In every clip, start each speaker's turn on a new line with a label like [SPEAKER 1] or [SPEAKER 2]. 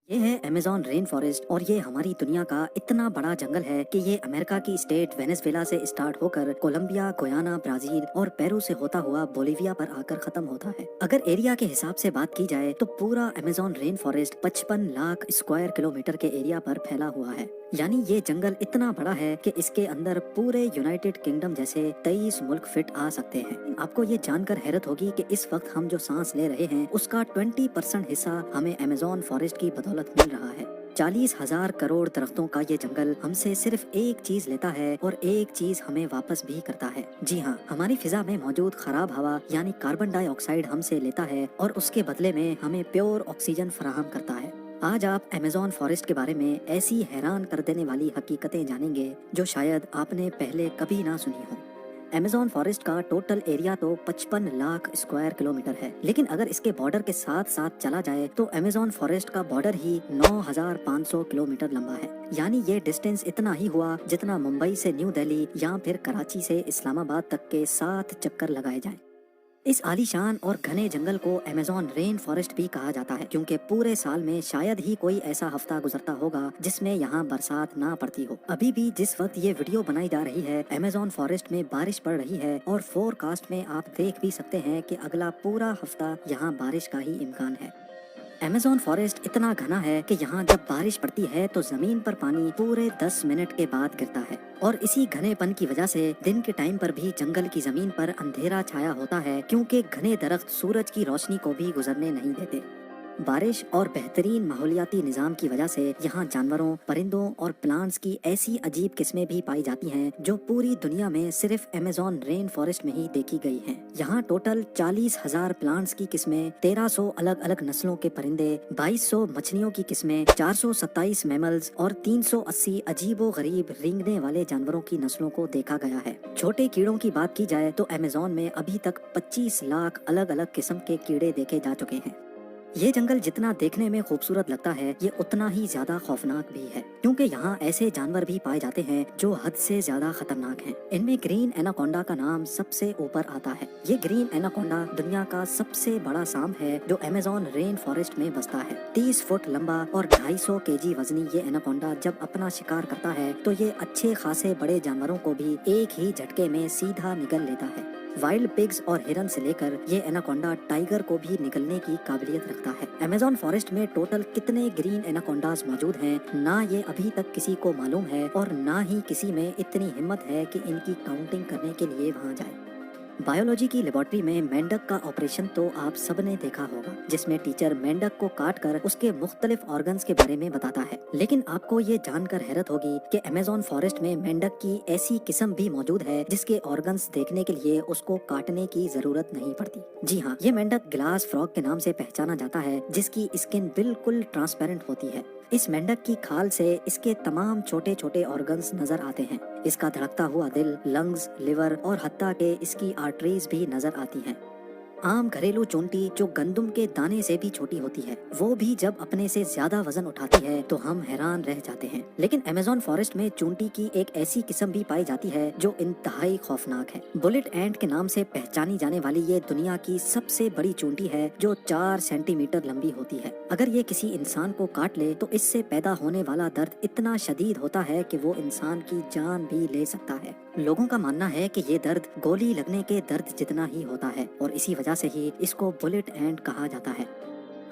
[SPEAKER 1] ये है Amazon rain forest और ये हमारी दुनिया का इतना बड़ा जंगल है कि ये अमेरिका की स्टेट वेनेजुएला से स्टार्ट होकर कोलंबिया, गुयाना, ब्राजील और पेरू से होता हुआ बोलिविया पर आकर खत्म होता है। अगर एरिया के हिसाब से बात की जाए तो पूरा Amazon rain forest 55 lakh square kilometre के एरिया पर फैला हुआ है। यानी ये जंगल इतना बड़ा है कि इसके अंदर पूरे यूनाइटेड किंगडम जैसे 23 मुल्क फिट आ सकते हैं। आपको ये जानकर हैरत होगी कि इस वक्त हम जो सांस ले रहे हैं उसका 20% हिस्सा हमें अमेज़न फॉरेस्ट की बदौलत मिल रहा है। 40,000 करोड़ दरख्तों का ये जंगल हमसे सिर्फ एक चीज लेता है और एक चीज हमें वापस भी करता है। जी हाँ, हमारी फिजा में मौजूद खराब हवा यानी कार्बन डाइऑक्साइड हमसे लेता है और उसके बदले में हमें प्योर ऑक्सीजन फराहम करता है। आज आप अमेज़न फॉरेस्ट के बारे में ऐसी हैरान कर देने वाली हकीकतें जानेंगे जो शायद आपने पहले कभी ना सुनी हो। अमेज़न फॉरेस्ट का टोटल एरिया तो 55 लाख स्क्वायर किलोमीटर है, लेकिन अगर इसके बॉर्डर के साथ साथ चला जाए तो अमेज़न फॉरेस्ट का बॉर्डर ही 9,500 किलोमीटर लंबा है। यानी ये डिस्टेंस इतना ही हुआ जितना मुंबई से न्यू दिल्ली या फिर कराची से इस्लामाबाद तक के 7 चक्कर लगाए जाएं। इस आलीशान और घने जंगल को अमेज़न रेन फॉरेस्ट भी कहा जाता है क्योंकि पूरे साल में शायद ही कोई ऐसा हफ्ता गुजरता होगा जिसमें यहाँ बरसात ना पड़ती हो। अभी भी जिस वक्त ये वीडियो बनाई जा रही है अमेज़न फॉरेस्ट में बारिश पड़ रही है और फोरकास्ट में आप देख भी सकते हैं कि अगला पूरा हफ्ता यहाँ बारिश का ही इम्कान है। अमेज़न फॉरेस्ट इतना घना है कि यहाँ जब बारिश पड़ती है तो जमीन पर पानी पूरे 10 मिनट के बाद गिरता है और इसी घनेपन की वजह से दिन के टाइम पर भी जंगल की जमीन पर अंधेरा छाया होता है क्योंकि घने दरख्त सूरज की रोशनी को भी गुजरने नहीं देते। बारिश और बेहतरीन माहौलियाती निज़ाम की वजह से यहाँ जानवरों, परिंदों और प्लांट्स की ऐसी अजीब किस्में भी पाई जाती हैं जो पूरी दुनिया में सिर्फ अमेज़न रेन फॉरेस्ट में ही देखी गई हैं। यहाँ टोटल 40,000 प्लांट्स की किस्में, 1300 अलग अलग नस्लों के परिंदे, 2200 मछलियों की किस्में, 427 मैमल्स और 380 अजीबो गरीब रेंगने वाले जानवरों की नस्लों को देखा गया है। छोटे कीड़ों की बात की जाए तो अमेज़न में अभी तक 25 लाख अलग अलग किस्म के कीड़े देखे जा चुके हैं। ये जंगल जितना देखने में खूबसूरत लगता है ये उतना ही ज्यादा खौफनाक भी है क्योंकि यहाँ ऐसे जानवर भी पाए जाते हैं जो हद से ज्यादा खतरनाक हैं। इनमें ग्रीन एनाकोंडा का नाम सबसे ऊपर आता है। ये ग्रीन एनाकोंडा दुनिया का सबसे बड़ा सांप है जो अमेज़न रेन फॉरेस्ट में बसता है। 30 फुट लंबा और 250 केजी वजनी ये एनाकोंडा जब अपना शिकार करता है तो ये अच्छे खासे बड़े जानवरों को भी एक ही झटके में सीधा निगल लेता है। वाइल्ड पिग्स और हिरन से लेकर ये एनाकोंडा टाइगर को भी निगलने की काबिलियत रखता है। अमेज़न फॉरेस्ट में टोटल कितने ग्रीन एनाकोंडास मौजूद हैं ना ये अभी तक किसी को मालूम है और ना ही किसी में इतनी हिम्मत है कि इनकी काउंटिंग करने के लिए वहाँ जाए। बायोलॉजी की लेबोरेटरी में मेंढक का ऑपरेशन तो आप सबने देखा होगा जिसमें टीचर मेंढक को काट कर उसके मुख्तलिफ ऑर्गन्स के बारे में बताता है, लेकिन आपको ये जानकर हैरत होगी कि अमेज़न फॉरेस्ट में मेंढक की ऐसी किस्म भी मौजूद है जिसके ऑर्गन्स देखने के लिए उसको काटने की जरूरत नहीं पड़ती। जी हाँ, ये मेंढक ग्लास फ्रॉग के नाम से पहचाना जाता है जिसकी स्किन बिल्कुल ट्रांसपेरेंट होती है। इस मेंढक की खाल से इसके तमाम छोटे छोटे ऑर्गन्स नजर आते हैं। इसका धड़कता हुआ दिल, लंग्स, लिवर और हत्ता के इसकी आर्टरीज भी नजर आती हैं। आम घरेलू चूंटी जो गंदम के दाने से भी छोटी होती है वो भी जब अपने से ज्यादा वजन उठाती है तो हम हैरान रह जाते हैं। लेकिन अमेज़न फॉरेस्ट में चूंटी की एक ऐसी किस्म भी पाई जाती है जो इंतहाई खौफनाक है। बुलेट एंट के नाम से पहचानी जाने वाली ये दुनिया की सबसे बड़ी चूंटी है जो 4 सेंटीमीटर लंबी होती है। अगर ये किसी इंसान को काट ले तो इससे पैदा होने वाला दर्द इतना शदीद होता है कि वो इंसान की जान भी ले सकता है। लोगों का मानना है कि ये दर्द गोली लगने के दर्द जितना ही होता है और इसी वजह से ही इसको बुलेट एंट कहा जाता है।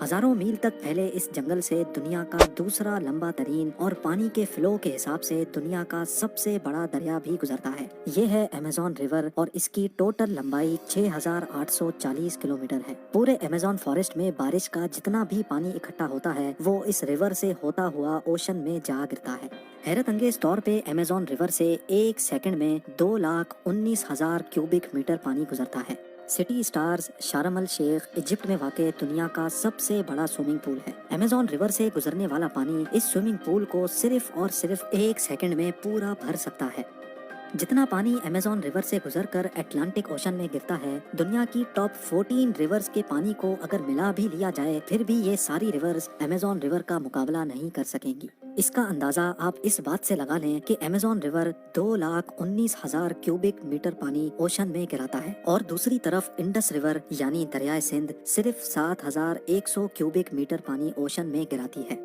[SPEAKER 1] हजारों मील तक फैले इस जंगल से दुनिया का दूसरा लंबा तरीन और पानी के फ्लो के हिसाब से दुनिया का सबसे बड़ा दरिया भी गुजरता है। ये है अमेज़न रिवर और इसकी टोटल लंबाई 6,840 किलोमीटर है। पूरे अमेज़न फॉरेस्ट में बारिश का जितना भी पानी इकट्ठा होता है वो इस रिवर से होता हुआ ओशन में जा गिरता है। हैरत अंगेज तौर पे अमेज़न रिवर से एक सेकंड में 2,19,000 क्यूबिक मीटर पानी गुजरता है। सिटी स्टार्स शार्म अल शेख इजिप्ट में वाक़ दुनिया का सबसे बड़ा स्विमिंग पूल है। अमेज़न रिवर से गुजरने वाला पानी इस स्विमिंग पूल को सिर्फ और सिर्फ एक सेकंड में पूरा भर सकता है। जितना पानी अमेज़न रिवर से गुजरकर अटलांटिक ओशन में गिरता है दुनिया की टॉप 14 रिवर्स के पानी को अगर मिला भी लिया जाए फिर भी ये सारी रिवर्स अमेज़न रिवर का मुकाबला नहीं कर सकेंगी। इसका अंदाजा आप इस बात से लगा लें कि अमेज़न रिवर 2,19,000 क्यूबिक मीटर पानी ओशन में गिराता है और दूसरी तरफ इंडस रिवर यानी दरियाए सिंध सिर्फ 7,100 क्यूबिक मीटर पानी ओशन में गिराती है।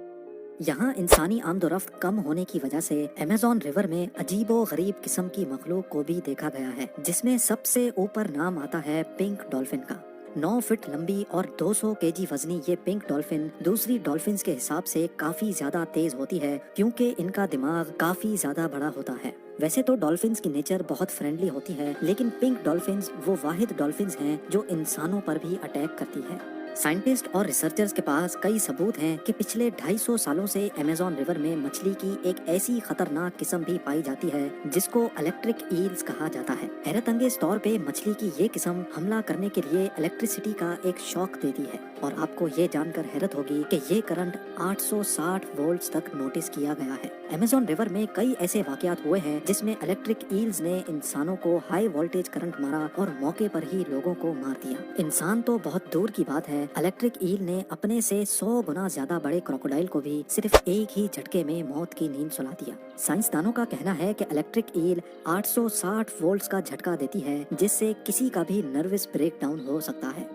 [SPEAKER 1] यहाँ इंसानी आमदोरफ्त कम होने की वजह से अमेज़न रिवर में अजीबो गरीब किस्म की मखलूक को भी देखा गया है, जिसमें सबसे ऊपर नाम आता है पिंक डॉल्फिन का। 9 फीट लंबी और 200 केजी वजनी ये पिंक डॉल्फिन दूसरी डॉल्फिन्स के हिसाब से काफी ज्यादा तेज होती है, क्योंकि इनका दिमाग काफी ज्यादा बड़ा होता है। वैसे तो डॉल्फिन्स की नेचर बहुत फ्रेंडली होती है, लेकिन पिंक डॉल्फिन्स वो वाहिद डॉल्फिन्स हैं जो इंसानों पर भी अटैक करती है। साइंटिस्ट और रिसर्चर्स के पास कई सबूत हैं कि पिछले 250 सालों से अमेज़न रिवर में मछली की एक ऐसी खतरनाक किस्म भी पाई जाती है जिसको इलेक्ट्रिक ईल्स कहा जाता है। हैरत अंगेज तौर पे मछली की ये किस्म हमला करने के लिए इलेक्ट्रिसिटी का एक शॉक देती है, और आपको ये जानकर हैरत होगी कि ये करंट 860 वोल्ट्स तक नोटिस किया गया है। अमेज़न रिवर में कई ऐसे वाकयात हुए हैं जिसमें इलेक्ट्रिक ईल्स ने इंसानों को हाई वोल्टेज करंट मारा और मौके पर ही लोगों को मार दिया। इंसान तो बहुत दूर की बात है, इलेक्ट्रिक ईल ने अपने से 100 गुना ज्यादा बड़े क्रोकोडाइल को भी सिर्फ एक ही झटके में मौत की नींद सुला दिया। साइंसदानों का कहना है कि इलेक्ट्रिक ईल 860 वोल्ट्स का झटका देती है, जिससे किसी का भी नर्वस ब्रेकडाउन हो सकता है।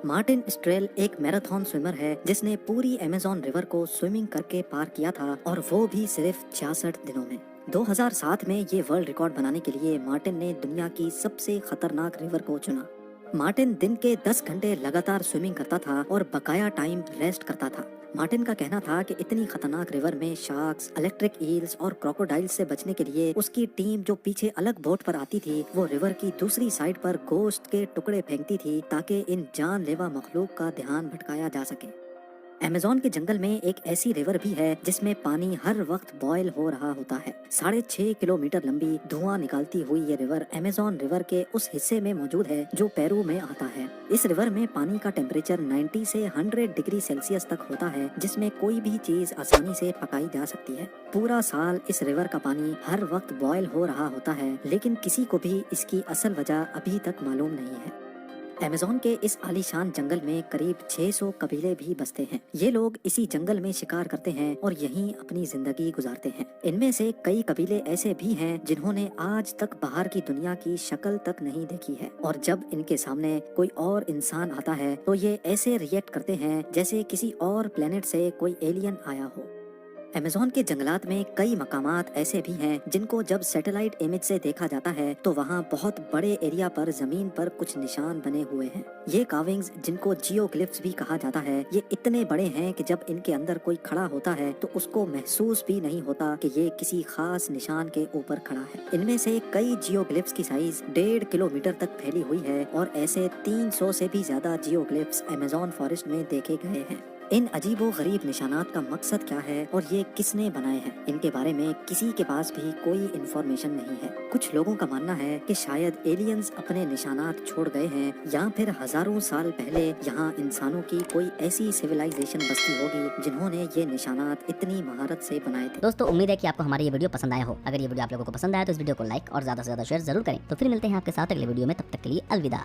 [SPEAKER 1] मार्टिन स्ट्रेल एक मैराथन स्विमर है जिसने पूरी अमेज़न रिवर को स्विमिंग करके पार किया था, और वो भी सिर्फ 66 दिनों में। 2007 में ये वर्ल्ड रिकॉर्ड बनाने के लिए मार्टिन ने दुनिया की सबसे खतरनाक रिवर को चुना। मार्टिन दिन के 10 घंटे लगातार स्विमिंग करता था और बकाया टाइम रेस्ट करता था। मार्टिन का कहना था कि इतनी खतरनाक रिवर में शार्क्स, इलेक्ट्रिक ईल्स और क्रोकोडाइल्स से बचने के लिए उसकी टीम जो पीछे अलग बोट पर आती थी, वो रिवर की दूसरी साइड पर गोश्त के टुकड़े फेंकती थी ताकि इन जानलेवा मखलूक का ध्यान भटकाया जा सके। अमेज़न के जंगल में एक ऐसी रिवर भी है जिसमें पानी हर वक्त बॉयल हो रहा होता है। 6.5 किलोमीटर लंबी धुआं निकालती हुई ये रिवर अमेज़न रिवर के उस हिस्से में मौजूद है जो पेरू में आता है। इस रिवर में पानी का टेम्परेचर 90 से 100 डिग्री सेल्सियस तक होता है, जिसमें कोई भी चीज आसानी से पकाई जा सकती है। पूरा साल इस रिवर का पानी हर वक्त बॉयल हो रहा होता है, लेकिन किसी को भी इसकी असल वजह अभी तक मालूम नहीं है। अमेज़न के इस आलीशान जंगल में करीब 600 कबीले भी बसते हैं। ये लोग इसी जंगल में शिकार करते हैं और यहीं अपनी जिंदगी गुजारते हैं। इनमें से कई कबीले ऐसे भी हैं जिन्होंने आज तक बाहर की दुनिया की शक्ल तक नहीं देखी है, और जब इनके सामने कोई और इंसान आता है तो ये ऐसे रिएक्ट करते हैं जैसे किसी और प्लेनेट से कोई एलियन आया हो। अमेज़न के जंगलात में कई मकामात ऐसे भी हैं जिनको जब सैटेलाइट इमेज से देखा जाता है तो वहाँ बहुत बड़े एरिया पर जमीन पर कुछ निशान बने हुए हैं। ये कार्विंग्स, जिनको जियोग्लिफ्स भी कहा जाता है, ये इतने बड़े हैं कि जब इनके अंदर कोई खड़ा होता है तो उसको महसूस भी नहीं होता कि ये किसी खास निशान के ऊपर खड़ा है। इनमें से कई जियोग्लिफ्स की साइज 1.5 किलोमीटर तक फैली हुई है, और ऐसे 300 से भी ज्यादा जियोग्लिफ्स अमेज़न फॉरेस्ट में देखे गए हैं। इन अजीबो गरीब निशानात का मकसद क्या है और ये किसने बनाए हैं, इनके बारे में किसी के पास भी कोई इन्फॉर्मेशन नहीं है। कुछ लोगों का मानना है कि शायद एलियंस अपने निशानात छोड़ गए हैं, या फिर हजारों साल पहले यहाँ इंसानों की कोई ऐसी सिविलाइजेशन बसती होगी जिन्होंने ये निशानात इतनी महारत से बनाए थे।
[SPEAKER 2] दोस्तों, उम्मीद है कि आपको हमारी ये वीडियो पसंद आया हो। अगर ये वीडियो आप लोगों को पसंद आया तो इस वीडियो को लाइक और ज्यादा से ज्यादा शेयर जरूर करें। तो फिर मिलते हैं आपके साथ अगले वीडियो में, तब तक के लिए अलविदा।